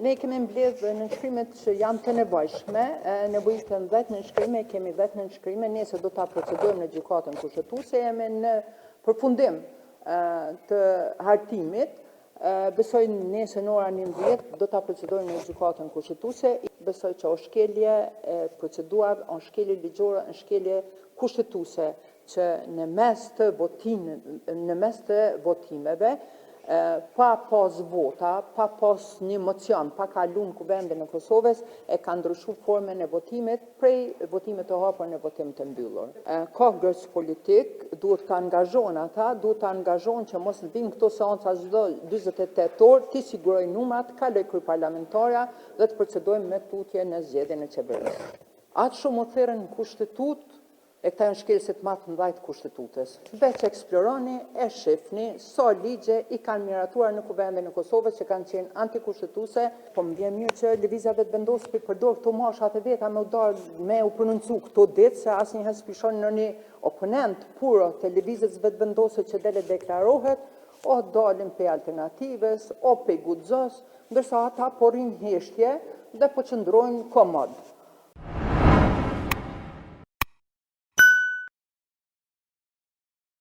Ne kemi mbledhë nënshkrimet që janë të nevojshme, nevojitën 10 nënshkrime, kemi 10 nënshkrime, nëse do ta procedojmë në gjykatën kushtetuese, jemi në përfundim të hartimit, besoj nëse në ora 11 do ta procedojmë në gjykatën kushtetuese, besoj që është shkelje e proceduar, është shkelje ligjore, është shkelje kushtetuese që në mes të votimeve, pa pas vota, pa pas një mocion, pa kalun kuvendin e Kosovës, e ka ndryshu formën e votimit prej votimit të hapur në votim të mbyllur. Ka gërës politik, duhet të angazhon ata, duhet të angazhon që mos vinë këto seanca çdo 48 orë, të sigurojnë numrat, kaloj kryeparlamentarja dhe të procedojmë me tutje në zgjedhjen e qeverisë. Atë shumë u therrën në kushtetut, e këta janë shkelësit më të mëdha të kushtetutës. Veç eksploroni, e shifni, sa ligje i kanë miratuar në kuvendin e Kosovës që kanë qenë antikushtetuese, po më vjen mirë që lëvizja vetëvendosur përdor këto mashat e veta me u prononcu këto ditë, se asnjëherë s'pishon në një oponent puro të lëvizjes vetëvendosur që dele deklarohet, o dalin pe alternativës, o pe guxos, ndërsa ata po rrinë heshtje dhe po qëndrojnë komod.